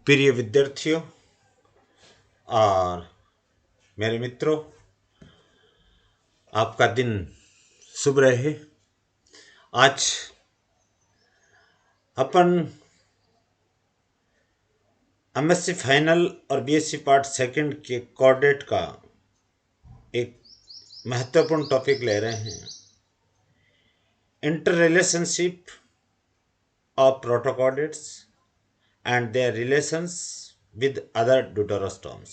प्रिय विद्यार्थियों और मेरे मित्रों, आपका दिन शुभ रहे। आज अपन एमएससी फाइनल और बीएससी पार्ट सेकंड के कोऑर्डिनेट का एक महत्वपूर्ण टॉपिक ले रहे हैं, inter relationship of protochordates and their relations with other deuterostomes.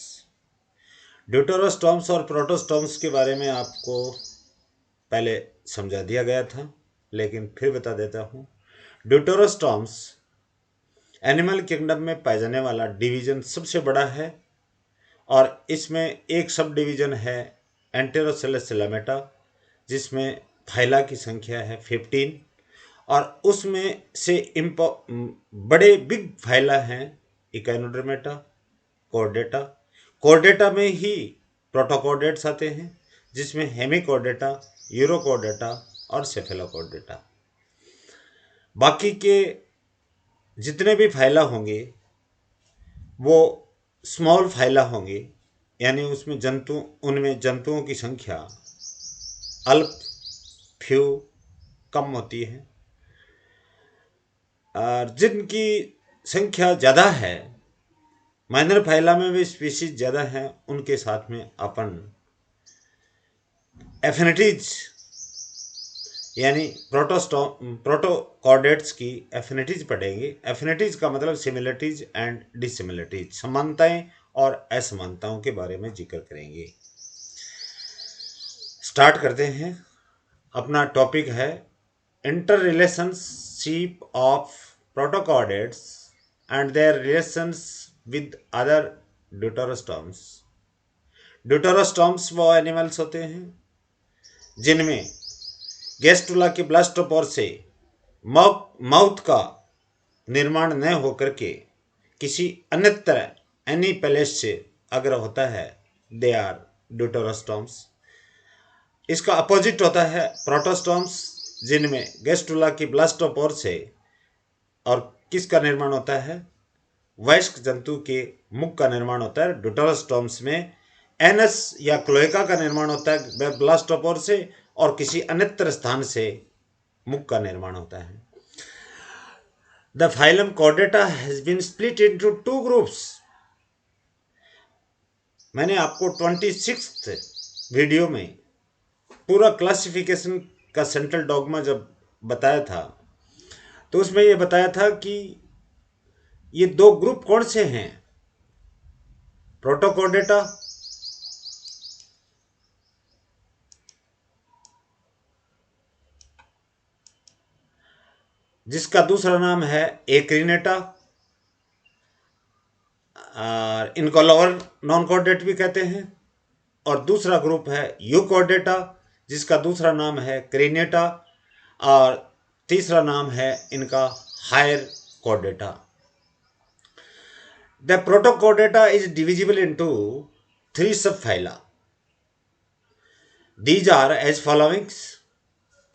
Deuterostomes और प्रोटोस्टॉम्स के बारे में आपको पहले समझा दिया गया था, लेकिन फिर बता देता हूँ। ड्यूटेरोस्टॉम्स एनिमल किंगडम में पाए जाने वाला डिवीजन सबसे बड़ा है और इसमें एक सब डिवीजन है एंटेरोसेलस सिलामेटा, जिसमें फाइला की संख्या है 15 और उसमें से बड़े बिग फाइला हैं इकाइनोडर्मेटा, कॉर्डेटा। कॉर्डेटा में ही प्रोटोकॉर्डेट्स आते हैं, जिसमें हेमिकॉर्डेटा, यूरोकॉर्डेटा और सेफेलोकॉर्डेटा। बाकी के जितने भी फाइला होंगे वो स्मॉल फाइला होंगे, यानी उनमें जंतुओं की संख्या अल्प फ्यू कम होती है, और जिनकी संख्या ज़्यादा है, माइनर फाइला में भी स्पीशीज ज़्यादा हैं, उनके साथ में अपन एफिनिटीज यानी प्रोटोकॉर्डेट्स की एफिनिटीज पढ़ेंगे। एफिनिटीज का मतलब सिमिलरिटीज एंड डिसिमिलरिटीज, समानताएं और असमानताओं के बारे में जिक्र करेंगे। स्टार्ट करते हैं। अपना टॉपिक है inter relationship of protochordates and their relations with other deuterostomes. Deuterostomes वो एनिमल्स होते हैं जिनमें गैस्ट्रुला के ब्लास्टोपोर से माउथ का निर्माण न होकर के किसी अन्यत्र एनीपेलेस से अगर होता है, दे आर ड्यूटेरोस्टॉम्स। इसका अपोजिट होता है प्रोटोस्टॉम्स, जिनमें गैस्ट्रुला की ब्लास्टोपोर से और किसका निर्माण होता है, वयस्क जंतु के मुख का निर्माण होता है। ड्यूटेरोस्टॉम्स में एनस या क्लोएका का निर्माण होता है ब्लास्टोपोर से, और किसी अन्यत्र स्थान से मुख का निर्माण होता है। The phylum chordata has been split into 2 groups. मैंने आपको 26th वीडियो में पूरा क्लासिफिकेशन का सेंट्रल डॉगमा जब बताया था, तो उसमें यह बताया था कि ये 2 ग्रुप कौन से हैं, प्रोटोकॉर्डेटा जिसका दूसरा नाम है एक्रिनेटा, और इनको लोअर नॉन कॉर्डेट भी कहते हैं, और दूसरा ग्रुप है यूकॉर्डेटा जिसका दूसरा नाम है क्रेनेटा, और तीसरा नाम है इनका higher chordata. The protochordata is divisible into 3 subphyla. These are as follows.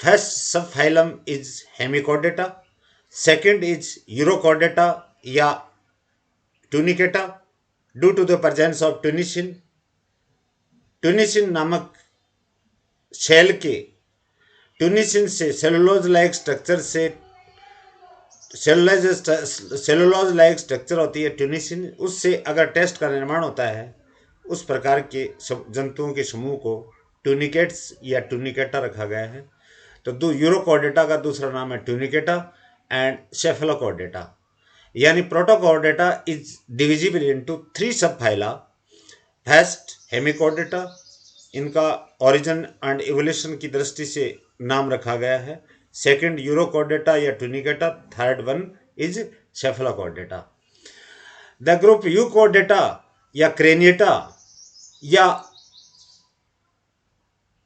First subphylum is Hemichordata. Second is Urochordata या Tunicata due to the presence of tunicin. Tunicin नामक सेल के tunicin से सेलुलोज लाइक स्ट्रक्चर होती है ट्यूनिसिन, उससे अगर test का निर्माण होता है, उस प्रकार के जंतुओं के समूह को ट्यूनिकेट्स या ट्यूनिकेटा रखा गया है। तो यूरोकॉर्डेटा का दूसरा नाम है ट्यूनिकेटा एंड सेफेलोकॉर्डेटा। यानी Protochordata is divisible into 3 subphyla. First Hemichordata, इनका ओरिजिन एंड इवोल्यूशन की दृष्टि से नाम रखा गया है। सेकंड यूरोकॉर्डेटा या Tunicata, third one is Cephalochordata. The group Euchordata या क्रेनिएटा या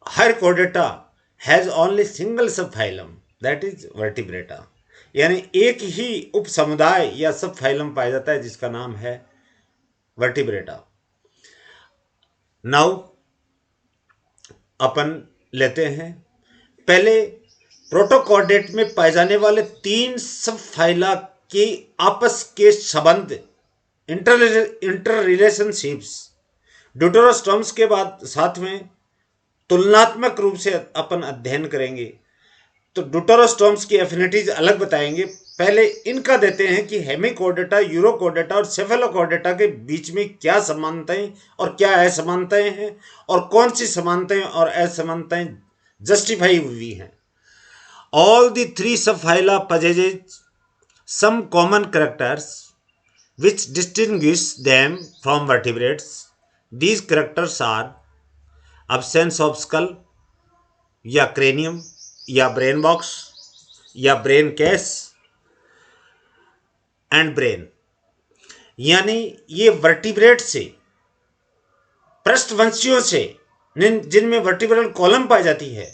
higher chordata has only single subphylum, that is Vertebrata. यानी एक ही उप समुदाय या सबफाइलम पाया जाता है जिसका नाम है वर्टिब्रेटा। नाउ अपन लेते हैं पहले प्रोटोकॉर्डेट में पाए जाने वाले 3 सबफाइला के आपस के संबंध इंटर रिलेशनशिप्स। ड्यूटेरोस्टॉम्स के बाद साथ में तुलनात्मक रूप से अपन अध्ययन करेंगे। तो ड्यूटेरोस्टॉम्स की एफिनिटीज अलग बताएंगे। पहले इनका देते हैं कि हेमिकोर्डेटा, यूरोकोर्डेटा और सेफेलोकोर्डेटा के बीच में क्या समानताएं और क्या असमानताएं हैं, और कौन सी समानताएं और असमानताएं जस्टिफाई हुई हैं। All the three subphyla possess some common characters which distinguish them from vertebrates. These characters are absence of skull या क्रेनियम या ब्रेन बॉक्स या ब्रेन केस एंड ब्रेन। यानी ये वर्टिब्रेट से, पृष्ठवंशियों से जिनमें वर्टिब्रल कॉलम पाई जाती है,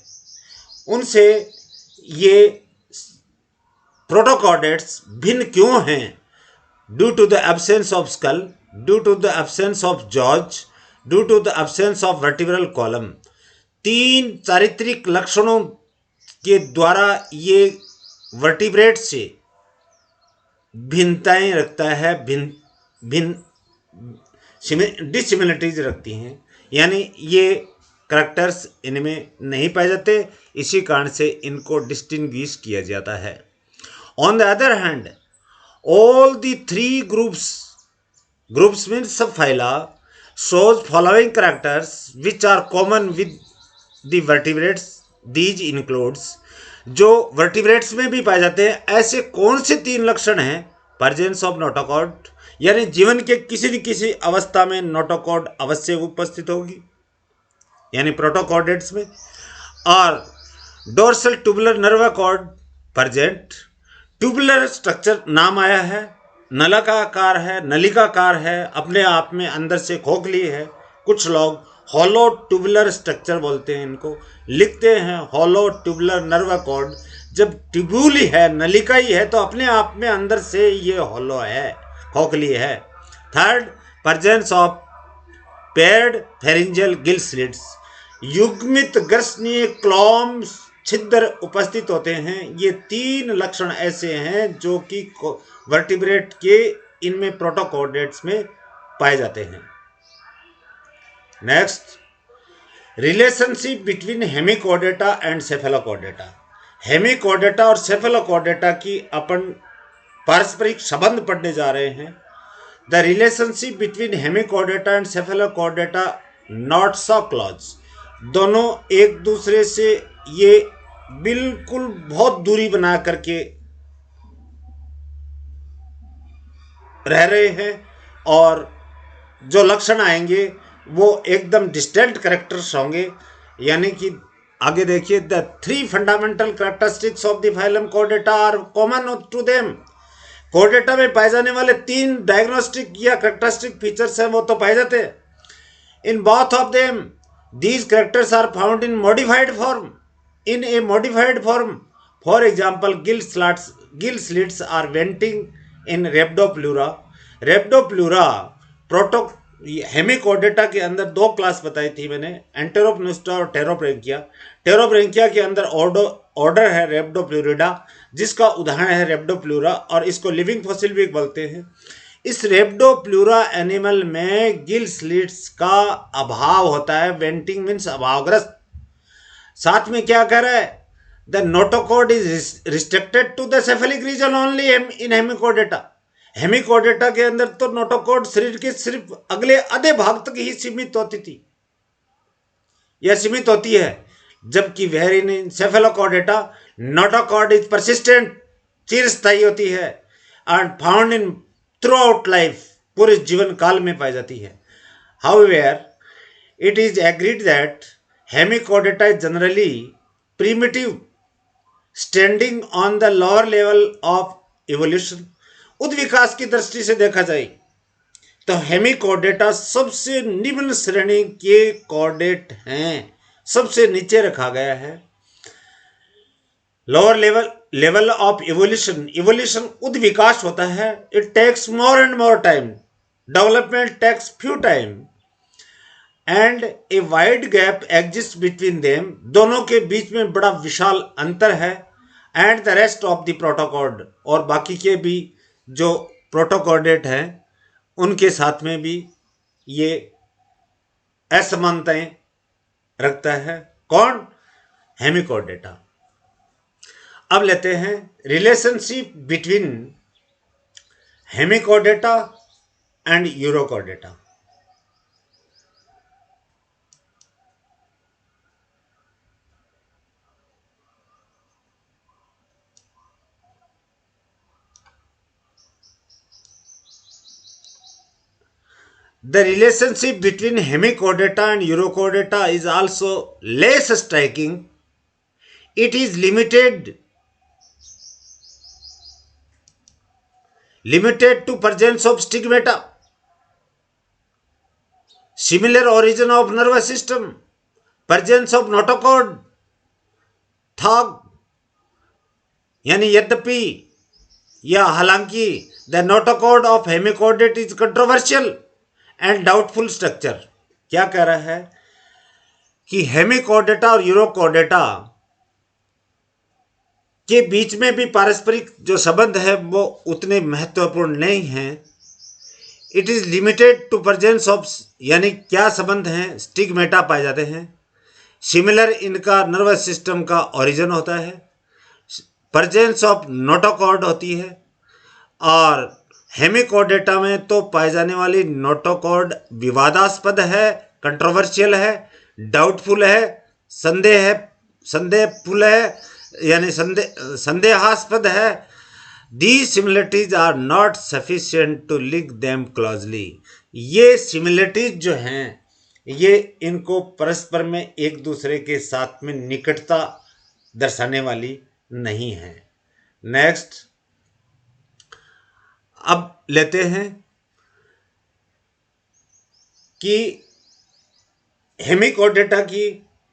उनसे ये प्रोटोकॉर्डेट्स भिन्न क्यों हैं? Due to the absence of skull, due to the absence of jaws, due to the absence of vertebral column. तीन चारित्रिक लक्षणों के द्वारा ये वर्टिब्रेट से भिन्नताएं रखता है, डिसिमिलरिटीज रखती हैं, यानी ये करैक्टर्स इनमें नहीं पाए जाते, इसी कारण से इनको डिस्टिंग्विश किया जाता है। On the other hand, all the three groups means subphyla shows following characters which are common with the vertebrates. These includes, जो वर्टिब्रेट्स में भी पाए जाते हैं, ऐसे कौन से तीन लक्षण हैं? प्रेजेंस ऑफ नोटोकॉर्ड, यानी जीवन के किसी न किसी अवस्था में नोटोकॉर्ड अवश्य उपस्थित होगी, यानी प्रोटोकॉर्डेट्स में। और dorsal tubular nerve cord present. Tubular structure नाम आया है, नलिकाकार है, नलिकाकार है, अपने आप में अंदर से खोखली है। कुछ लोग हॉलो ट्यूबुलर स्ट्रक्चर बोलते हैं, इनको लिखते हैं हॉलो ट्यूबुलर नर्व कॉर्ड। जब ट्यूब्यूल ही है, नलिका ही है, तो अपने आप में अंदर से ये हॉलो है, खोखली है। Third, presence of paired pharyngeal gill slits, युग्मित ग्रसनीय क्लॉम छिद्र उपस्थित होते हैं। ये तीन लक्षण ऐसे हैं जो कि वर्टिब्रेट के इनमें प्रोटोकॉर्डेट्स में पाए जाते हैं। Next, relationship between Hemichordata and Cephalochordata. Hemichordata और सेफेलोकोर्डेटा की अपन पारस्परिक संबंध पढ़ने जा रहे हैं। The relationship between Hemichordata and Cephalochordata not so close. दोनों एक दूसरे से ये बिल्कुल बहुत दूरी बना करके रह रहे हैं, और जो लक्षण आएंगे वो एकदम डिस्टेंट कैरेक्टर्स होंगे। यानी कि आगे देखिए, the three fundamental characteristics of the phylum chordata are common to them. Chordata में पाए जाने वाले तीन डायग्नोस्टिक या कैरेक्टरिस्टिक फीचर्स हैं, वो तो पाए जाते हैं। In both of them these characters are found in modified form. In a modified form, for example, gill slits are venting in Rhabdopleura. Rhabdopleura proto Hemichordata के अंदर दो क्लास बताई थी मैंने, एंटेरोपनिस्टा और टेरोब्रेंकिया। टेरोब्रेंकिया के अंदर ऑर्डर है रेप्डोप्लूरिडा, जिसका उदाहरण है रेप्डोप्लूरा, और इसको लिविंग फॉसिल भी बोलते हैं। इस रेप्डोप्लूरा एनिमल में गिल स्लिट्स का अभाव होता है, वेंटिंग मीन्स अभावग्रस्त। साथ में क्या कह रहा है? The notochord is restricted to the cephalic region only in Hemichordata. Hemichordata के अंदर तो नोटोकॉर्ड शरीर के सिर्फ अगले आधे भाग तक ही सीमित होती थी या सीमित होती है, जबकि where in Cephalochordata notochord is persistent, चिरस्थायी होती है, and found in throughout life, पूरे जीवन काल में पाई जाती है। However, it is agreed that Hemichordata is generally primitive, standing on the lower level of evolution. उद्विकास की दृष्टि से देखा जाए तो हेमिकोर्डेटा सबसे निम्न श्रेणी के कॉर्डेट हैं, सबसे नीचे रखा गया है। लोअर लेवल ऑफ इवोल्यूशन उद्विकास होता है। It takes more and more time, development takes few time, and a wide gap exist between them. दोनों के बीच में बड़ा विशाल अंतर है। And the rest of the protochord, और बाकी के भी जो प्रोटोकॉर्डेट हैं उनके साथ में भी ये असमानताएं रखता है। कौन? हेमिकोडेटा। अब लेते हैं relationship between hemichordata and Urochordata. The relationship between hemichordata and urochordata is also less striking. It is limited to presence of stigmata, similar origin of nervous system, presence of notochord, thog, यानी यद्यपि या हालांकि the notochord of hemichordate is controversial and doubtful structure. क्या कह रहा है कि hemichordata और यूरोकोडेटा के बीच में भी पारस्परिक जो संबंध है वो उतने महत्वपूर्ण नहीं हैं। It is limited to presence of, यानी क्या संबंध हैं? स्टिग्मेटा पाए जाते हैं। सिमिलर इनका नर्वस सिस्टम का ओरिजिन होता है, प्रेजेंस ऑफ नोटोकॉर्ड होती है, और हेमिकोडेटा में तो पाए जाने वाली नोटोकॉर्ड विवादास्पद है, कंट्रोवर्शियल है, डाउटफुल है, संदेहफुल है, यानी संदेहास्पद है। These similarities are not sufficient to link them closely. ये सिमिलरिटीज जो हैं ये इनको परस्पर में एक दूसरे के साथ में निकटता दर्शाने वाली नहीं है। नेक्स्ट, अब लेते हैं कि हेमिकोडेटा की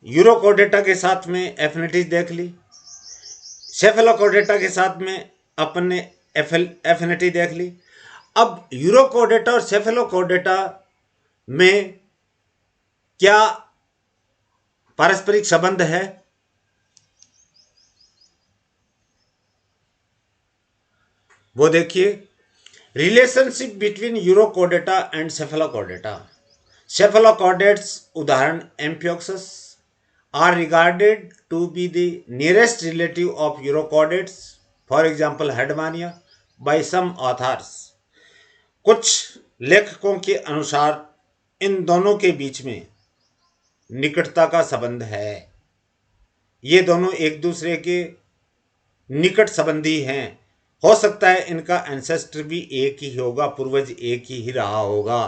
यूरोकोडेटा के साथ में एफिनिटीज देख ली, सेफेलोकोडेटा के साथ में अपने एफिनिटी देख ली। अब यूरोकोडेटा और सेफेलोकोडेटा में क्या पारस्परिक संबंध है? वो देखिए, relationship between Urochordata and Cephalochordata. Cephalochordates उदाहरण amphioxus are regarded to be the nearest relative of urochordates, for example Hedmania, by some authors. कुछ लेखकों के अनुसार इन दोनों के बीच में निकटता का संबंध है। ये दोनों एक दूसरे के निकट संबंधी हैं। हो सकता है इनका एंसेस्टर भी एक ही होगा, पूर्वज एक ही रहा होगा।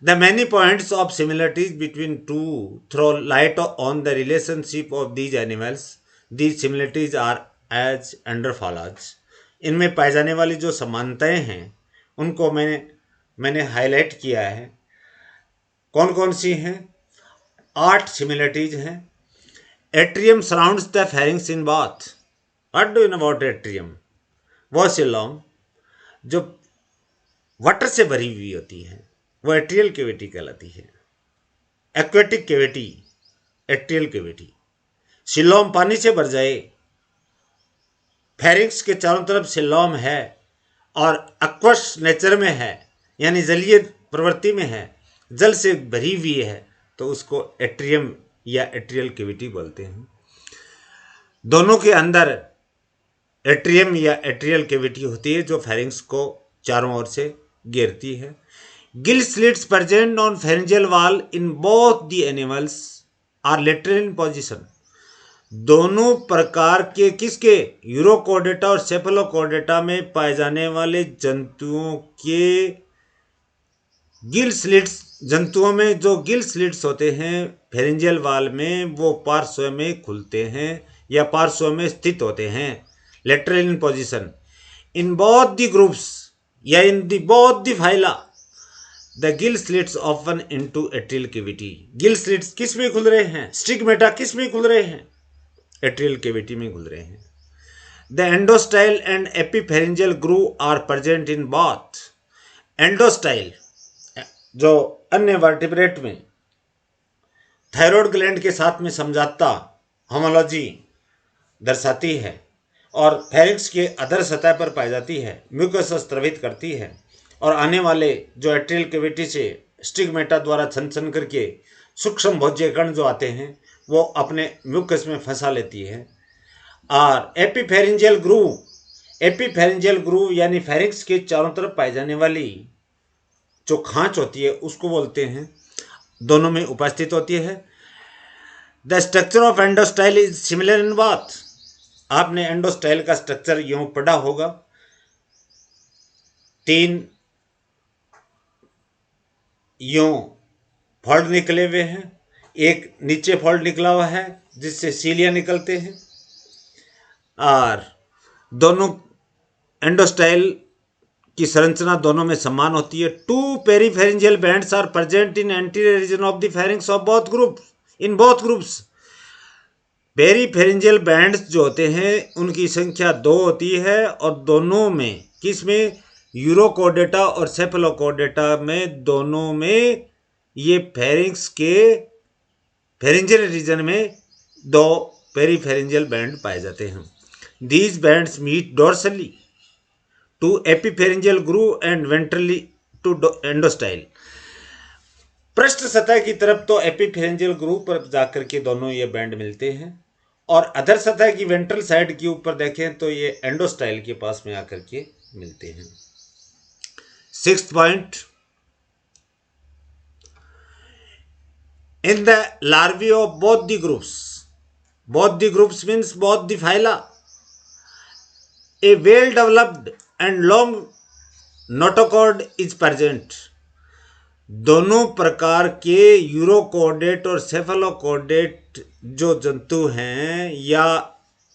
The many points of similarities between two throw light on the relationship of these animals. These similarities are as under follows. इनमें पाई जाने वाली जो समानताएं हैं उनको मैंने हाईलाइट किया है। कौन कौन सी हैं? 8 सिमिलरिटीज हैं। Atrium surrounds the pharynx in bath. What do you know about atrium? वो सिलोम जो वाटर से भरी हुई होती है वो एट्रियल कैविटी कहलाती है। Aquatic cavity atrial cavity. Coelom पानी से भर जाए, फेरिंग्स के चारों तरफ सिलोम है और एक्वस नेचर में है, यानी जलीय प्रवृत्ति में है, जल से भरी हुई है, तो उसको एट्रियम या एट्रियल कैविटी बोलते हैं। दोनों के अंदर एट्रियम या एट्रियल कैविटी होती है जो फेरिंग्स को चारों ओर से घेरती है। Gill slits present on pharyngeal wall in both the animals are lateral in position. दोनों प्रकार के किसके? यूरोकोडेटा और सेफेलोकोडेटा में पाए जाने वाले जंतुओं के गिल स्लिट्स, जंतुओं में जो गिल स्लिट्स होते हैं फेरिंजियल वाल में, वो पार्श्व में खुलते हैं या पार्श्व में स्थित होते हैं। Lateral in position in both the groups या in the both the phyla the gill slits open into atrial cavity. Gill slits किस में खुल रहे हैं? स्टिग्मेटा किस में खुल रहे हैं? एट्रियल कैविटी में खुल रहे हैं। The endostyle and epipharyngeal groove are present in both. Endostyle जो अन्य वर्टिब्रेट में थायराइड ग्लैंड के साथ में समझौता होमोलॉजी दर्शाती है, और फेरिंक्स के अधर सतह पर पाई जाती है, म्यूकस स्त्रवित करती है और आने वाले जो एट्रियल कैविटी से स्टिग्मेटा द्वारा छन करके सूक्ष्म भोज्य कण जो आते हैं वो अपने म्यूकस में फंसा लेती है। और एपीफेरेंजियल ग्रूव यानी फेरिंक्स के चारों तरफ पाई जाने वाली जो खांच होती है उसको बोलते हैं, दोनों में उपस्थित होती है। The structure of endostyle is similar in bath. आपने एंडोस्टाइल का स्ट्रक्चर यूं पढ़ा होगा, 3 यूं फोल्ड निकले हुए हैं, एक नीचे फोल्ड निकला हुआ है जिससे सीलिया निकलते हैं, और दोनों एंडोस्टाइल की संरचना दोनों में समान होती है। 2 peripharyngeal bands are present in anterior region of the pharynx of both groups. Peripharyngeal bands जो होते हैं उनकी संख्या 2 होती है और दोनों में किसमें, यूरोकोर्डेटा और सेफेलोकोर्डेटा में, दोनों में ये फेरिंक्स के फेरेंजियल रीजन में 2 पेरीफेरेंजियल बैंड पाए जाते हैं। These bands meet dorsally to epipharyngeal groove and ventrally to endostyle. पृष्ठ सतह की तरफ तो एपीफेरेंजियल ग्रूव पर जाकर के दोनों ये बैंड मिलते हैं और अधर सतह की वेंट्रल साइड के ऊपर देखें तो ये एंडोस्टाइल के पास में आकर के मिलते हैं। 6th point, in the larvae of both the groups means both the phyla, a well developed and long notochord is present। दोनों प्रकार के यूरोकोर्डेट और सेफेलोकोर्डेट जो जंतु हैं या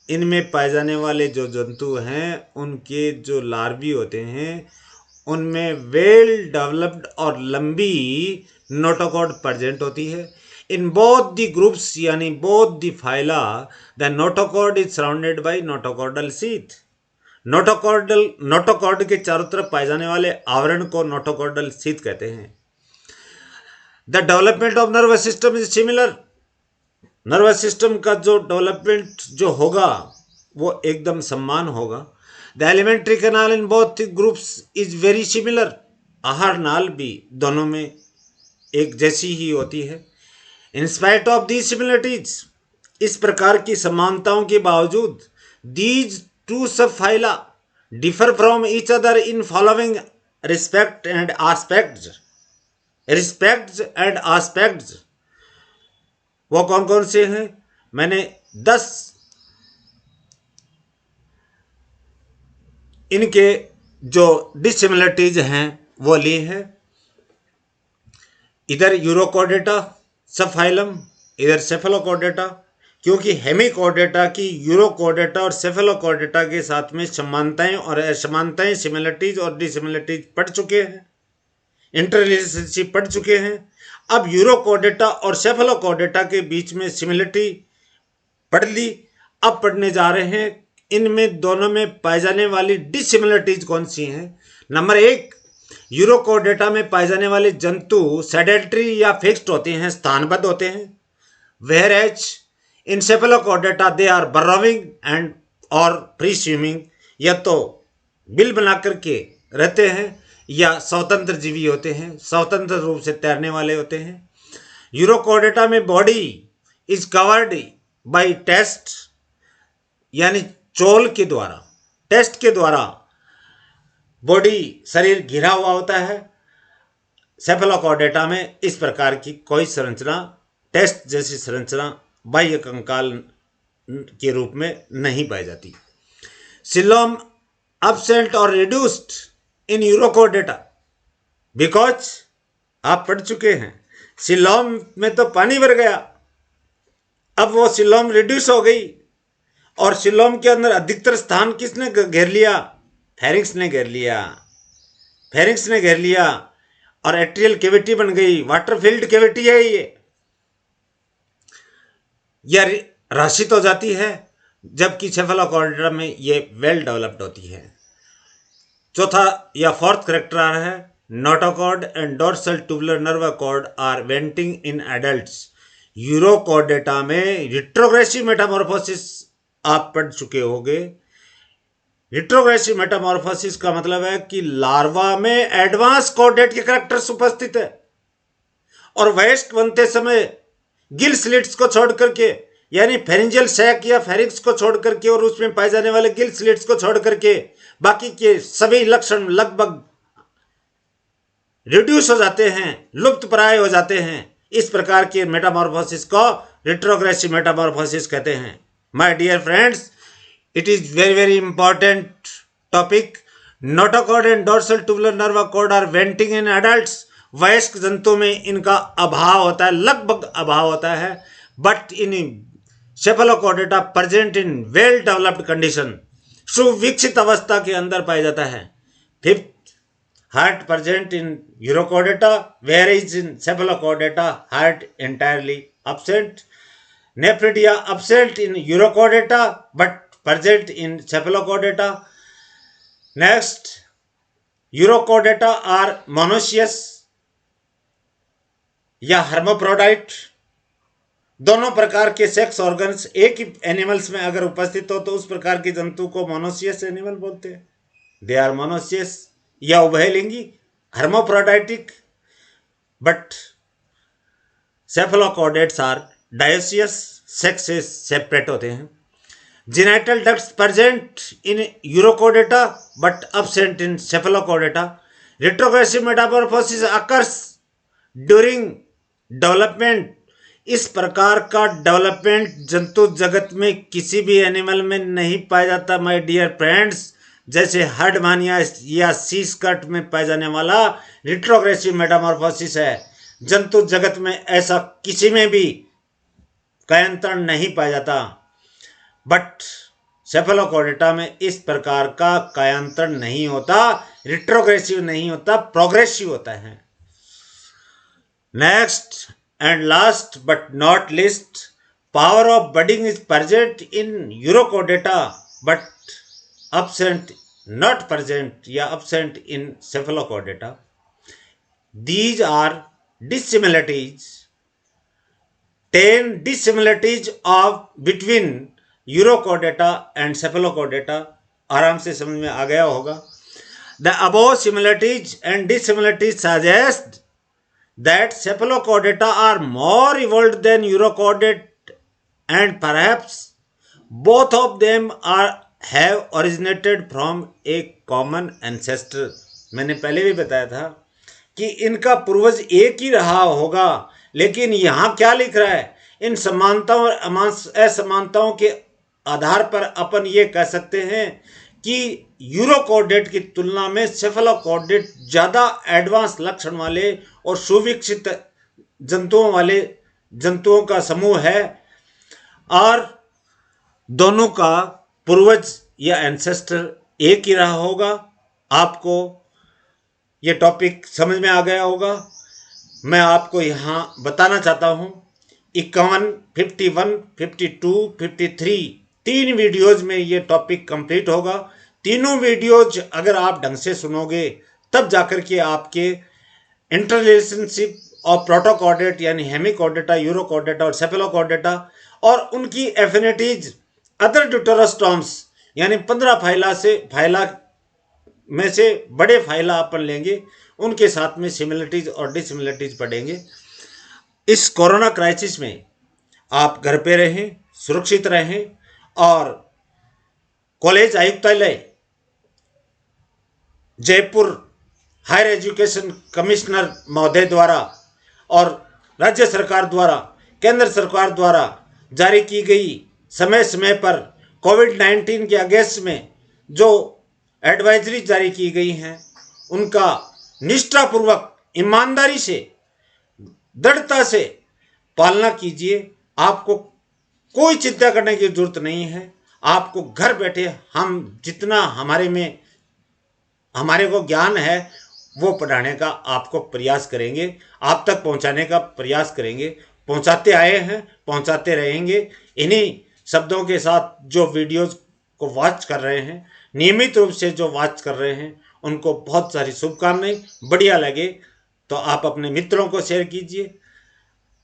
इनमें पाए जाने वाले जो जंतु हैं उनके जो लार्वी होते हैं उनमें वेल डेवलप्ड और लंबी नोटोकॉर्ड प्रेजेंट होती है। इन बोथ द ग्रुप्स यानी both the phyla the notochord is surrounded by notochordal sheath. Notochord के चारों तरफ पाए जाने वाले आवरण को नोटोकॉर्डल शीथ कहते हैं। The development of nervous system is similar. Nervous system का जो डेवलपमेंट जो होगा वो एकदम समान होगा। The alimentary canal in both groups is very similar. आहार नाल भी दोनों में एक जैसी ही होती है। In spite of these similarities, इस प्रकार की समानताओं के बावजूद, दीज 2 सब phyla differ from each other in following respect and aspects. वो कौन कौन से हैं? मैंने 10 इनके जो डिसिमिलरिटीज हैं वो ली है। इधर यूरोकोर्डेटा सब फाइलम, इधर सेफेलोकोर्डेटा, क्योंकि हेमिकोर्डेटा की यूरोकोर्डेटा और सेफेलोकोर्डेटा के साथ में समानताएं और असमानताएं, सिमिलरिटीज और डिसिमिलरिटीज पढ़ चुके हैं, इंटर रिलेशनशिप पढ़ चुके हैं। अब यूरोकोर्डेटा और सेफेलोकोर्डेटा के बीच में सिमिलरिटी पढ़ ली। अब पढ़ने जा रहे हैं इनमें दोनों में पाए जाने वाली डिसिमिलरिटीज कौन सी हैं। नंबर 1, यूरोकोर्डेटा में पाए जाने वाले जंतु सेडेंटरी या फिक्स्ड होते हैं, स्थानबद्ध होते हैं। whereas in cephalochordata they are burrowing and और फ्री स्विमिंग, या तो बिल बना करके रहते हैं या स्वतंत्र जीवी होते हैं, स्वतंत्र रूप से तैरने वाले होते हैं। यूरोकोर्डेटा में body is covered by test, यानी चोल के द्वारा, टेस्ट के द्वारा बॉडी शरीर घिरा हुआ होता है। सेफेलोकोर्डेटा में इस प्रकार की कोई संरचना, टेस्ट जैसी संरचना बाह्य कंकाल के रूप में नहीं पाई जाती। सिलोम एब्सेंट और रिड्यूस्ड इन यूरोकोर्डेटा बिकॉज, आप पढ़ चुके हैं सिलोम में तो पानी भर गया, अब वो सिलोम रिड्यूस हो गई और सिलोम के अंदर अधिकतर स्थान किसने घेर लिया? फेरिंक्स ने घेर लिया और एट्रियल कैविटी बन गई। वाटर फील्ड कैविटी है ये, यह राशित हो जाती है, जबकि सेफेलोकोर्डेटा में ये वेल डेवलप्ड होती है। चौथा या 4th करेक्टर आ रहा है, notochord and dorsal tubular nerve cord are wanting in adults. Urochordata में रिट्रोग्रेसिव मेटामॉर्फोसिस आप पढ़ चुके होंगे। रिट्रोग्रेसिव मेटामॉर्फोसिस का मतलब है कि लार्वा में एडवांस कॉर्डेट के कैरेक्टर्स उपस्थित है और वयस्क बनते समय गिल स्लिट्स को छोड़ करके, यानी फेरिंजियल सैक या फेरिक्स को छोड़ करके और उसमें पाए जाने वाले गिल स्लिट्स को छोड़ करके बाकी के सभी लक्षण लगभग रिड्यूस हो जाते हैं, लुप्त प्राय हो जाते हैं। इस प्रकार के मेटामॉर्फोसिस को रिट्रोग्रेसिव मेटामॉर्फोसिस कहते हैं। My dear friends, it is very important topic. Notochord and dorsal tubular nerve cord are wanting in adults. वयस्क जंतु में इनका अभाव होता है, लगभग अभाव होता है, but in Cephalochordata present in well developed condition, सुविकसित अवस्था के अंदर पाया जाता है। Fifth, heart present in Urochordata, where is in Cephalochordata heart entirely absent. Nephridia absent in Urochordata but present in Cephalochordata. Next, Urochordata are monoecious या hermaphrodite. दोनों प्रकार के सेक्स ऑर्गन्स एक ही एनिमल्स में अगर उपस्थित हो तो उस प्रकार के जंतु को मोनोसियस एनिमल बोलते हैं। दे आर मोनोसियस या उभयलिंगी, hermaphroditic, but cephalochordates are dioecious, sex से सेपरेट होते हैं। Genital ducts present in Urochordata but absent in Cephalochordata. Retrogressive metamorphosis occurs during development. इस प्रकार का डेवलपमेंट जंतु जगत में किसी भी एनिमल में नहीं पाया जाता माय डियर फ्रेंड्स। जैसे हर्डमानिया या सी स्कर्ट में पाया जाने वाला रिट्रोग्रेसिव मेटामॉर्फोसिस है, जंतु जगत में ऐसा किसी में भी कायांतरण नहीं पाया जाता, बट सेफेलोकॉर्डेटा में इस प्रकार का कायांतरण नहीं होता, रिट्रोग्रेसिव नहीं होता, प्रोग्रेसिव होता है। Next and last but not list, power of budding is present in Urochordata but absent, not present या absent in cephalochordata. These are dissimilarities, 10 dissimilarities of between urochordata and Cephalochordata. आराम से समझ में आ गया होगा। The above similarities and dissimilarities suggest that cephalochordata are more evolved than urochordate and perhaps both of them are have originated from a common ancestor. मैंने पहले भी बताया था कि इनका पूर्वज एक ही रहा होगा, लेकिन यहाँ क्या लिख रहा है, इन समानताओं और असमानताओं के आधार पर अपन ये कह सकते हैं कि यूरोकॉर्डेट की तुलना में सेफेलोकॉर्डेट ज़्यादा एडवांस लक्षण वाले और सुविकसित जंतुओं का समूह है और दोनों का पूर्वज या एंसेस्टर एक ही रहा होगा। आपको ये टॉपिक समझ में आ गया होगा। मैं आपको यहाँ बताना चाहता हूँ 51, 51, 52, 53 तीन वीडियोज में ये टॉपिक कंप्लीट होगा। तीनों वीडियोज अगर आप ढंग से सुनोगे तब जाकर के आपके इंटररिलेशनशिप ऑफ प्रोटोकॉर्डेट यानी हेमिकॉर्डेटा, यूरोकॉर्डेटा और सेफेलोकॉर्डेटा और उनकी एफिनिटीज अदर ड्यूटेरोस्टॉम्स यानी 15 फाइला में से बड़े फाइला अपन लेंगे, उनके साथ में सिमिलरिटीज और डिसिमिलरिटीज पढ़ेंगे। इस कोरोना क्राइसिस में आप घर पे रहें, सुरक्षित रहें और कॉलेज आयुक्तालय जयपुर हायर एजुकेशन कमिश्नर महोदय द्वारा और राज्य सरकार द्वारा, केंद्र सरकार द्वारा जारी की गई समय समय पर कोविड-19 के अगेंस्ट में जो एडवाइजरी जारी की गई हैं उनका निष्ठापूर्वक, ईमानदारी से, दृढ़ता से पालना कीजिए। आपको कोई चिंता करने की जरूरत नहीं है। आपको घर बैठे हम जितना हमारे को ज्ञान है वो पढ़ाने का आपको प्रयास करेंगे, आप तक पहुंचाने का प्रयास करेंगे। पहुंचाते आए हैं, पहुंचाते रहेंगे। इन्हीं शब्दों के साथ जो वीडियोस को वॉच कर रहे हैं, नियमित रूप से जो वॉच कर रहे हैं, उनको बहुत सारी शुभकामनाएं। बढ़िया लगे तो आप अपने मित्रों को शेयर कीजिए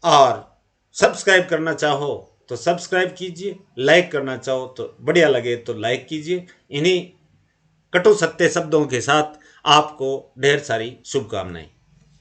और सब्सक्राइब करना चाहो तो सब्सक्राइब कीजिए, लाइक करना चाहो तो बढ़िया लगे तो लाइक कीजिए। इन्हीं कटु सत्य शब्दों के साथ आपको ढेर सारी शुभकामनाएं।